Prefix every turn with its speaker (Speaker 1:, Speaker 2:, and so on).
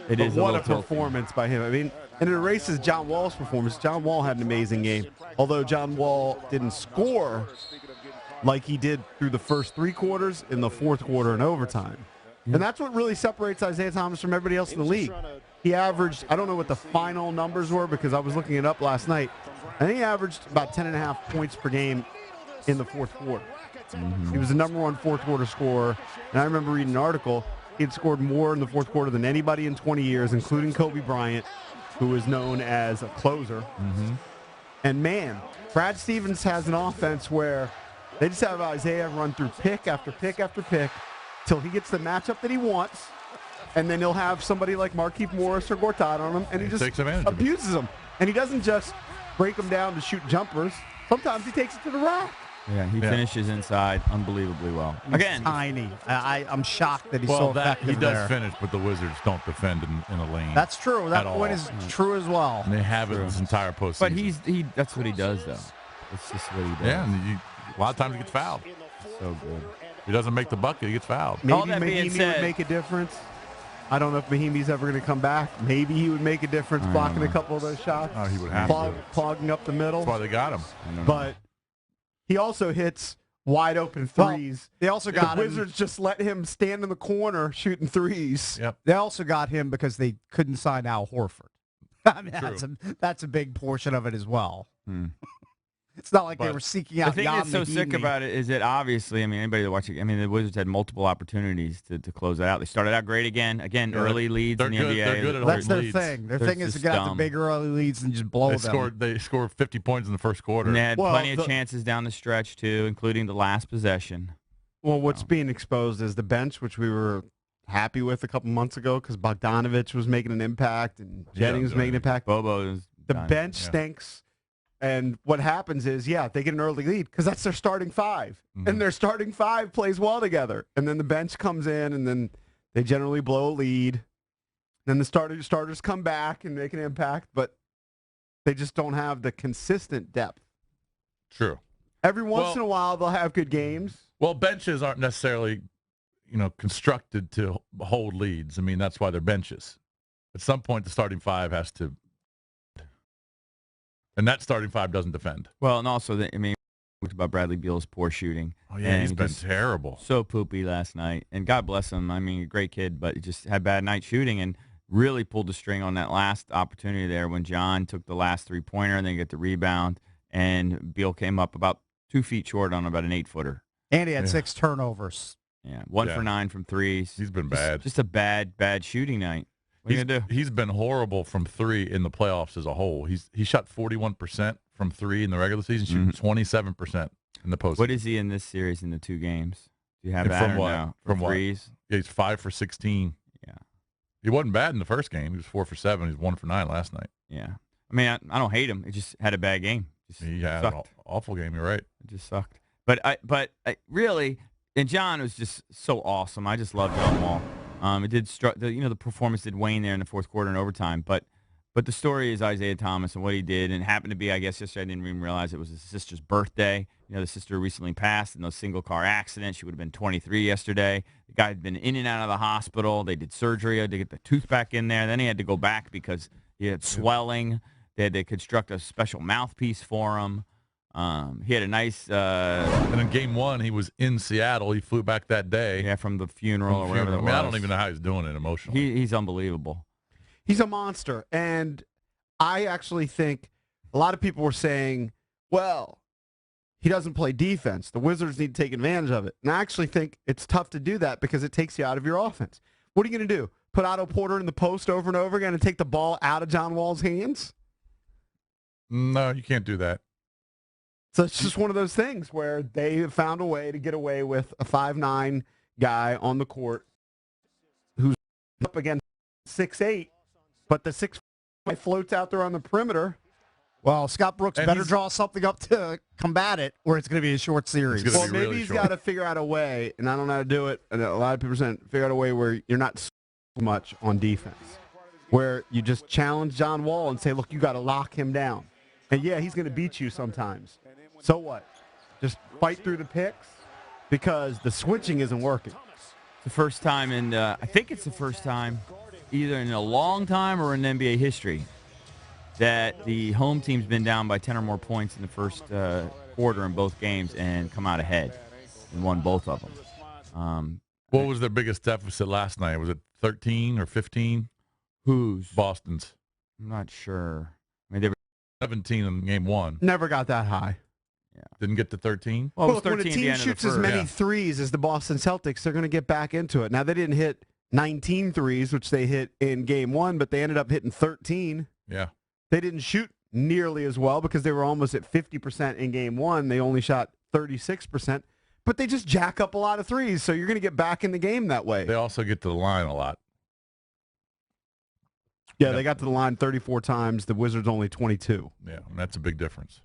Speaker 1: It
Speaker 2: But
Speaker 1: is
Speaker 2: what
Speaker 1: a
Speaker 2: a
Speaker 1: little tilting.
Speaker 2: performance by him. I mean, and it erases John Wall's performance. John Wall had an amazing game, although John Wall didn't score like he did through the first 3 quarters, in the fourth quarter, and overtime. And that's what really separates Isaiah Thomas from everybody else in the league. He averaged, I don't know what the final numbers were because I was looking it up last night. I think he averaged about 10.5 points per game in the fourth quarter. He was the number 1 fourth quarter scorer. And I remember reading an article. He had scored more in the fourth quarter than anybody in 20 years, including Kobe Bryant, who is known as a closer. And man, Brad Stevens has an offense where they just have Isaiah run through pick after pick after pick till he gets the matchup that he wants. And then he'll have somebody like Markieff Morris or Gortat on him, and he just
Speaker 3: takes advantage of it.
Speaker 2: abuses them. And he doesn't just break them down to shoot jumpers. Sometimes he takes it to the rack.
Speaker 1: Yeah, he finishes inside unbelievably well.
Speaker 4: Again, tiny. I'm shocked that he's
Speaker 3: Well,
Speaker 4: so
Speaker 3: that
Speaker 4: effective
Speaker 3: he does
Speaker 4: there.
Speaker 3: finish, but the Wizards don't defend in a lane.
Speaker 4: That's true. That
Speaker 3: at
Speaker 4: point
Speaker 3: all.
Speaker 4: is true as well.
Speaker 3: And they have it this entire postseason.
Speaker 1: But that's what he does, though. It's just what he does.
Speaker 3: Yeah, and a lot of times he gets fouled.
Speaker 1: So good.
Speaker 3: He doesn't make the bucket, he gets fouled.
Speaker 2: Maybe
Speaker 1: All that being
Speaker 2: Mahimi
Speaker 1: said-
Speaker 2: would make a difference. I don't know if Mahimi's ever going to come back. Maybe he would make a difference blocking a couple of those shots.
Speaker 3: Oh, he would have to.
Speaker 2: Clogging up the middle.
Speaker 3: That's why they got him.
Speaker 2: But he also hits wide open threes.
Speaker 4: They also got
Speaker 2: the
Speaker 4: him.
Speaker 2: Wizards just let him stand in the corner shooting threes.
Speaker 3: Yep.
Speaker 4: They also got him because they couldn't sign Al Horford. I mean, that's a big portion of it as well. It's not like they
Speaker 3: But
Speaker 4: were seeking
Speaker 1: The
Speaker 4: out
Speaker 1: thing
Speaker 4: Jan
Speaker 1: that's so sick
Speaker 4: Mahinmi.
Speaker 1: about it is that obviously, I mean, anybody that watching, I mean, the Wizards had multiple opportunities to close it out. They started out great again, early leads
Speaker 3: they're
Speaker 1: in the
Speaker 3: good-
Speaker 1: NBA.
Speaker 3: they're good at
Speaker 4: That's their
Speaker 3: leads.
Speaker 4: thing. Their
Speaker 1: They're
Speaker 4: thing is to
Speaker 1: just
Speaker 4: get out the
Speaker 1: dumb.
Speaker 4: big early leads and just blow them.
Speaker 3: They scored 50 points in the first quarter.
Speaker 1: And they had
Speaker 2: Well,
Speaker 1: plenty of chances down the stretch, too, including the last possession.
Speaker 2: Well, what's being exposed is the bench, which we were happy with a couple months ago because Bogdanovich was making an impact and Jennings was making an impact.
Speaker 1: Bobo is
Speaker 2: The
Speaker 1: done.
Speaker 2: bench stinks. And what happens is, they get an early lead because that's their starting 5. And their starting 5 plays well together. And then the bench comes in, and then they generally blow a lead. Then the starters come back and make an impact, but they just don't have the consistent depth.
Speaker 3: True.
Speaker 2: Every once
Speaker 3: Well-
Speaker 2: in a while, they'll have good games.
Speaker 3: Well, benches aren't necessarily, constructed to hold leads. I mean, that's why they're benches. At some point, the starting 5 has to, and that starting 5 doesn't defend.
Speaker 1: Well, and also, we talked about Bradley Beal's poor shooting.
Speaker 3: Oh, yeah,
Speaker 1: And
Speaker 3: he's been
Speaker 1: just
Speaker 3: terrible.
Speaker 1: So poopy last night. And God bless him. I mean, a great kid, but he just had bad night shooting and really pulled the string on that last opportunity there when John took the last three-pointer and then get the rebound. And Beal came up about 2 feet short on about an 8-footer.
Speaker 4: And he had 6 turnovers.
Speaker 1: Yeah, 1 for 9 from threes.
Speaker 3: He's been bad.
Speaker 1: Just a bad shooting night. What are you going to do?
Speaker 3: He's been horrible from 3 in the playoffs as a whole. He shot 41% from 3 in the regular season, shooting 27% in the postseason.
Speaker 1: What is he in this series in the 2 games? Do you have
Speaker 3: And
Speaker 1: that
Speaker 3: from
Speaker 1: or
Speaker 3: what?
Speaker 1: no?
Speaker 3: From what?
Speaker 1: threes?
Speaker 3: Yeah, he's 5 for 16.
Speaker 1: Yeah.
Speaker 3: He wasn't bad in the first game. He was 4 for 7. He was 1 for 9 last night.
Speaker 1: Yeah. I mean, I don't hate him. He just had a bad game. Just
Speaker 3: He had
Speaker 1: sucked.
Speaker 3: an awful game. You're right.
Speaker 1: It just sucked. But I really, and John was just so awesome. I just love John Wall. It did the performance did wane there in the fourth quarter and overtime, but the story is Isaiah Thomas and what he did, and it happened to be, I guess yesterday I didn't even realize it was his sister's birthday. The sister recently passed in a single car accident. She would have been 23 yesterday. The guy had been in and out of the hospital. They did surgery to get the tooth back in there. Then he had to go back because he had swelling. They had to construct a special mouthpiece for him. He had a nice
Speaker 3: And in game 1, he was in Seattle. He flew back that day.
Speaker 1: from the funeral or whatever.
Speaker 3: I mean, I don't even know how he's doing it emotionally.
Speaker 1: He's unbelievable.
Speaker 2: He's a monster. And I actually think a lot of people were saying, well, he doesn't play defense. The Wizards need to take advantage of it. And I actually think it's tough to do that because it takes you out of your offense. What are you going to do? Put Otto Porter in the post over and over again and take the ball out of John Wall's hands?
Speaker 3: No, you can't do that.
Speaker 2: So it's just one of those things where they have found a way to get away with a 5'9" guy on the court who's up against 6'8", but the 6 floats out there on the perimeter.
Speaker 4: Well, Scott Brooks
Speaker 3: And
Speaker 4: better
Speaker 3: he's-
Speaker 4: draw something up to combat it, or it's going to be a short series.
Speaker 3: It's gonna
Speaker 2: Well,
Speaker 3: be
Speaker 2: maybe
Speaker 3: really
Speaker 2: he's
Speaker 3: short.
Speaker 2: got to figure out a way, and I don't know how to do it, and a lot of people are saying figure out a way where you're not so much on defense, where you just challenge John Wall and say, look, you got to lock him down. And, yeah, he's going to beat you sometimes. So what? Just fight through the picks because the switching isn't working.
Speaker 1: The first time, and I think it's the first time either in a long time or in NBA history that the home team's been down by 10 or more points in the first quarter in both games and come out ahead and won both of them.
Speaker 3: What was their biggest deficit last night? Was it 13 or 15?
Speaker 1: Who's?
Speaker 3: Boston's.
Speaker 1: I'm not sure. I mean, they were
Speaker 3: 17 in game one.
Speaker 2: Never got that high.
Speaker 3: Didn't get to 13?
Speaker 1: well, it was
Speaker 2: Look, when a
Speaker 1: 13 at the
Speaker 2: team
Speaker 1: end of the
Speaker 2: shoots as
Speaker 1: first.
Speaker 2: many
Speaker 3: Yeah.
Speaker 2: threes as the Boston Celtics, they're going to get back into it. Now, they didn't hit 19 threes, which they hit in game one, but they ended up hitting 13.
Speaker 3: Yeah.
Speaker 2: They didn't shoot nearly as well because they were almost at 50% in game one. They only shot 36%, but they just jack up a lot of threes, so you're going to get back in the game that way.
Speaker 3: They also get to the line a lot.
Speaker 2: Yeah, they got to the line 34 times. The Wizards only 22.
Speaker 3: Yeah, and that's a big difference.